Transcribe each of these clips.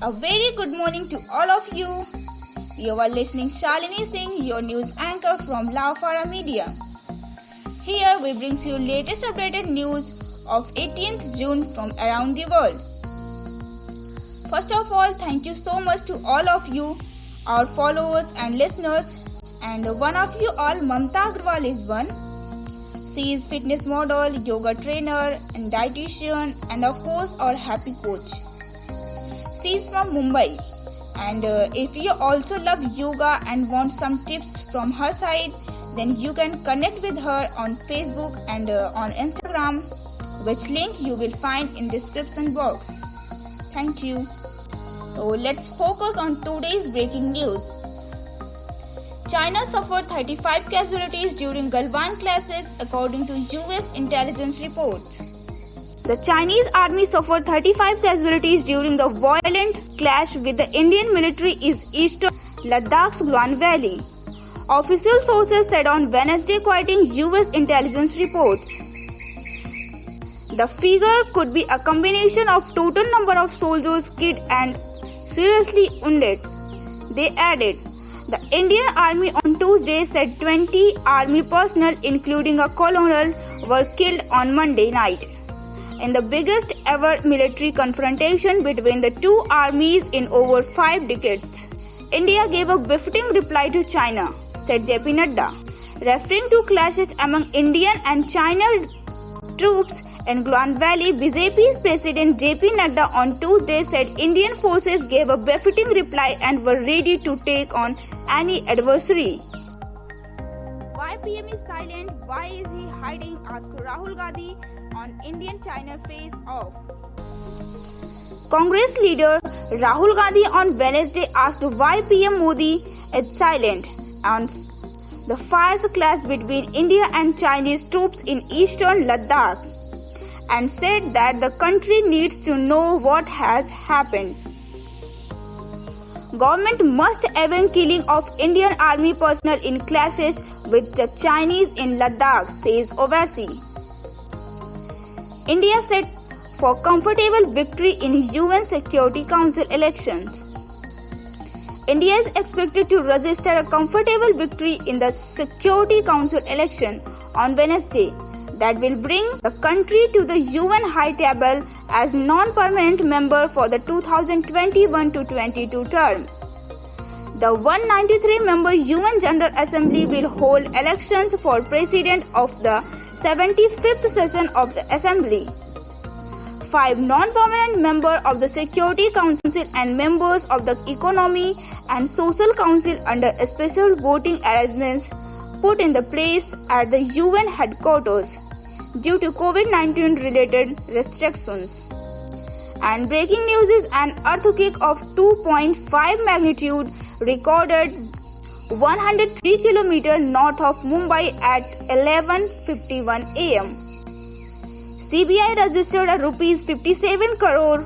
A very good morning to all of you. You are listening Shalini Singh, your news anchor from Laufara Media. Here we bring you latest updated news of 18th June from around the world. First of all, thank you so much to all of you, our followers and listeners. And one of you all, Mamta Agrawal is one. She is fitness model, yoga trainer and dietitian and of course our happy coach. She is from Mumbai. And if you also love yoga and want some tips from her side, then you can connect with her on Facebook and on Instagram, which link you will find in description box. Thank you. So let's focus on today's breaking news. China suffered 35 casualties during Galwan clashes according to US intelligence reports. The Chinese army suffered 35 casualties during the violent clash with the Indian military in eastern Ladakh's Galwan Valley. Official sources said on Wednesday, quoting US intelligence reports. The figure could be a combination of total number of soldiers killed and seriously wounded. They added, the Indian Army on Tuesday said 20 army personnel, including a colonel, were killed on Monday night. In the biggest ever military confrontation between the two armies in over 5 decades. India gave a befitting reply to China, said JP Nadda, referring to clashes among Indian and China troops in Galwan Valley. BJP President JP Nadda on Tuesday said Indian forces gave a befitting reply and were ready to take on any adversary. Why PM is silent? Why is he hiding? Asked Rahul Gandhi on Indian-China face-off. Congress leader Rahul Gandhi on Wednesday asked why PM Modi is silent on the fierce clash between India and Chinese troops in eastern Ladakh and said that the country needs to know what has happened. Government must avenge killing of Indian army personnel in clashes with the Chinese in Ladakh, says Owaisi. India set for comfortable victory in UN Security Council elections. India is expected to register a comfortable victory in the Security Council election on Wednesday that will bring the country to the UN high table as non-permanent member for the 2021-22 term. The 193-member UN General Assembly will hold elections for president of the 75th session of the Assembly. 5 non-permanent members of the Security Council and members of the Economy and Social Council under special voting arrangements put in the place at the UN headquarters due to COVID-19 related restrictions. And breaking news is an earthquake of 2.5 magnitude recorded 103 km north of Mumbai at 11:51 am. CBI registered a Rs 57 crore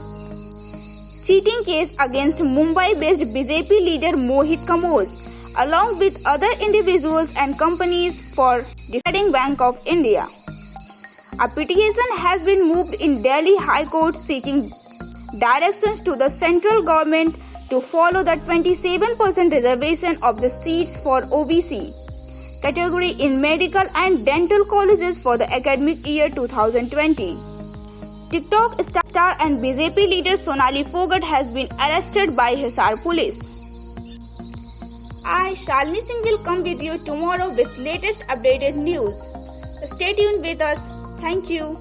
cheating case against Mumbai-based BJP leader Mohit Kamoth, along with other individuals and companies for defrauding Bank of India. A petition has been moved in Delhi High Court seeking directions to the central government to follow the 27% reservation of the seats for OBC category in medical and dental colleges for the academic year 2020. TikTok star and BJP leader Sonali Phogat has been arrested by Hisar police. I, Shalini Singh, will come with you tomorrow with latest updated news. Stay tuned with us. Thank you.